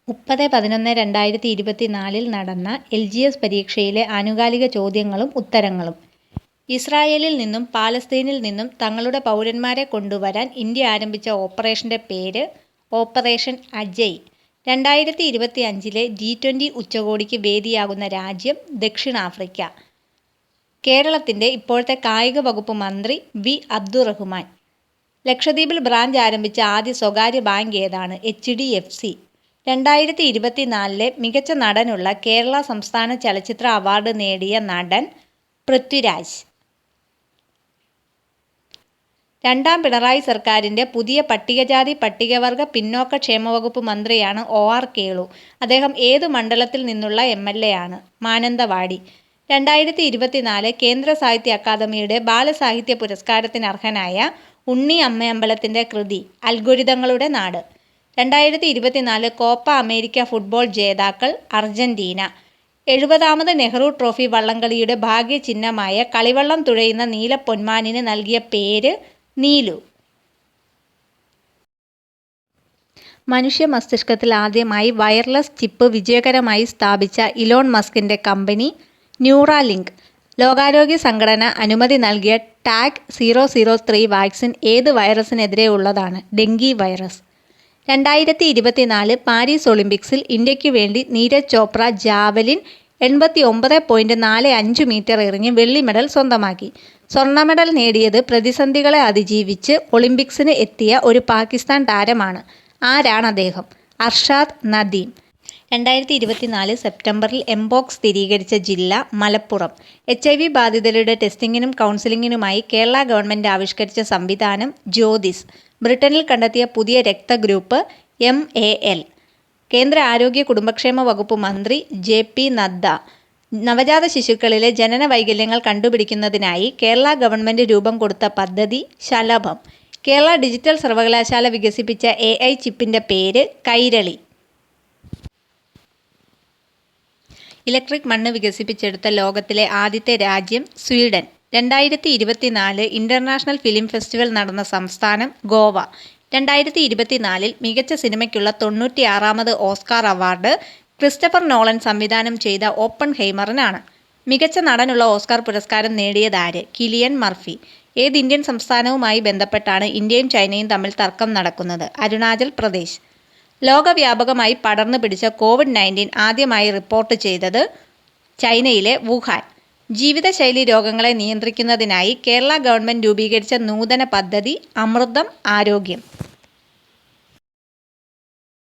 30/11/2024 നടന്ന LGS പരീക്ഷയിലെ ആനുകാലിക ചോദ്യങ്ങളും ഉത്തരങ്ങളും. ഇസ്രായേലിൽ നിന്നും പാലസ്തീനിൽ നിന്നും തങ്ങളുടെ പൗരന്മാരെ കൊണ്ടുവരാൻ ഇന്ത്യ ആരംഭിച്ച ഓപ്പറേഷന്റെ പേര് ഓപ്പറേഷൻ അജയ്. 2025 G20 ഉച്ചകോടിക്ക് വേദിയാകുന്ന രാജ്യം ദക്ഷിണാഫ്രിക്ക. കേരളത്തിന്റെ ഇപ്പോഴത്തെ കായിക വകുപ്പ് മന്ത്രി വി. അബ്ദുറഹ്മാൻ. ലക്ഷദ്വീപിൽ ബ്രാഞ്ച് ആരംഭിച്ച ആദ്യ സ്വകാര്യ ബാങ്ക് ഏതാണ്? HDFC. 2024 മികച്ച നടനുള്ള കേരള സംസ്ഥാന ചലച്ചിത്ര അവാർഡ് നേടിയ നടൻ പൃഥ്വിരാജ്. രണ്ടാം പിണറായി സർക്കാരിന്റെ പുതിയ പട്ടികജാതി പട്ടികവർഗ പിന്നോക്ക ക്ഷേമവകുപ്പ് മന്ത്രിയാണ് OR കേളു. അദ്ദേഹം ഏതു മണ്ഡലത്തിൽ നിന്നുള്ള MLA ആണ്? മാനന്തവാടി. 2024 കേന്ദ്ര സാഹിത്യ അക്കാദമിയുടെ ബാലസാഹിത്യ പുരസ്കാരത്തിന് അർഹനായ ഉണ്ണി അമ്മയമ്പലത്തിന്റെ കൃതി അൽഗോരിതങ്ങളുടെ നാട്. 2024 കോപ്പ അമേരിക്ക ഫുട്ബോൾ ജേതാക്കൾ അർജന്റീന. 70ാമത് നെഹ്റു ട്രോഫി വള്ളംകളിയുടെ ഭാഗ്യചിഹ്നമായ കളിവള്ളം തുഴയുന്ന നീലപ്പൊന്മാനിന് നൽകിയ പേര് നീലു. മനുഷ്യ മസ്തിഷ്കത്തിൽ ആദ്യമായി വയർലെസ് ചിപ്പ് വിജയകരമായി സ്ഥാപിച്ച ഇലോൺ മസ്കിന്റെ കമ്പനി ന്യൂറാലിങ്ക്. ലോകാരോഗ്യ സംഘടന അനുമതി നൽകിയ ടാഗ് 003 വാക്സിൻ ഏത് വൈറസിനെതിരെയുള്ളതാണ്? Dengue virus. 2024 പാരീസ് ഒളിമ്പിക്സിൽ ഇന്ത്യയ്ക്കു വേണ്ടി നീരജ് ചോപ്ര ജാവലിൻ 89.45 മീറ്റർ എറിഞ്ഞ് വെള്ളി മെഡൽ സ്വന്തമാക്കി. സ്വർണ്ണ മെഡൽ നേടിയത് പ്രതിസന്ധികളെ അതിജീവിച്ച് ഒളിമ്പിക്സിന് എത്തിയ ഒരു പാകിസ്ഥാൻ താരമാണ്. ആരാണ് അദ്ദേഹം? അർഷാദ് നദീം. 2024 സെപ്റ്റംബറിൽ എംപോക്സ് സ്ഥിരീകരിച്ച ജില്ല മലപ്പുറം. HIV ബാധിതരുടെ ടെസ്റ്റിംഗിനും കൗൺസിലിംഗിനുമായി കേരള ഗവൺമെന്റ് ആവിഷ്കരിച്ച സംവിധാനം ജ്യോതിസ്. ബ്രിട്ടനിൽ കണ്ടെത്തിയ പുതിയ രക്തഗ്രൂപ്പ് MAL. കേന്ദ്ര ആരോഗ്യ കുടുംബക്ഷേമ വകുപ്പ് മന്ത്രി JP നദ്ദ. നവജാത ശിശുക്കളിലെ ജനന വൈകല്യങ്ങൾ കണ്ടുപിടിക്കുന്നതിനായി കേരള ഗവൺമെന്റ് രൂപം കൊടുത്ത പദ്ധതി ശലഭം. കേരള ഡിജിറ്റൽ സർവകലാശാല വികസിപ്പിച്ച AI ചിപ്പിന്റെ പേര് കൈരളി. ഇലക്ട്രിക് മണ്ണ് വികസിപ്പിച്ചെടുത്ത ലോകത്തിലെ ആദ്യത്തെ രാജ്യം സ്വീഡൻ. 2024 ഇന്റർനാഷണൽ ഫിലിം ഫെസ്റ്റിവൽ നടന്ന സംസ്ഥാനം ഗോവ. 2024 മികച്ച സിനിമയ്ക്കുള്ള 96ാമത് ഓസ്കാർ അവാർഡ് ക്രിസ്റ്റഫർ നോളൻ സംവിധാനം ചെയ്ത ഓപ്പൺഹൈമറിനാണ്. മികച്ച നടനുള്ള ഓസ്കാർ പുരസ്കാരം നേടിയതാര്? Cillian Murphy. ഏത് ഇന്ത്യൻ സംസ്ഥാനവുമായി ബന്ധപ്പെട്ടാണ് ഇന്ത്യയും ചൈനയും തമ്മിൽ തർക്കം നടക്കുന്നത്? അരുണാചൽ പ്രദേശ്. ലോകവ്യാപകമായി പടർന്നു പിടിച്ച COVID-19 ആദ്യമായി റിപ്പോർട്ട് ചെയ്തത് ചൈനയിലെ വുഹാൻ. ജീവിതശൈലി രോഗങ്ങളെ നിയന്ത്രിക്കുന്നതിനായി കേരള ഗവൺമെന്റ് രൂപീകരിച്ച നൂതന പദ്ധതി അമൃതം ആരോഗ്യം.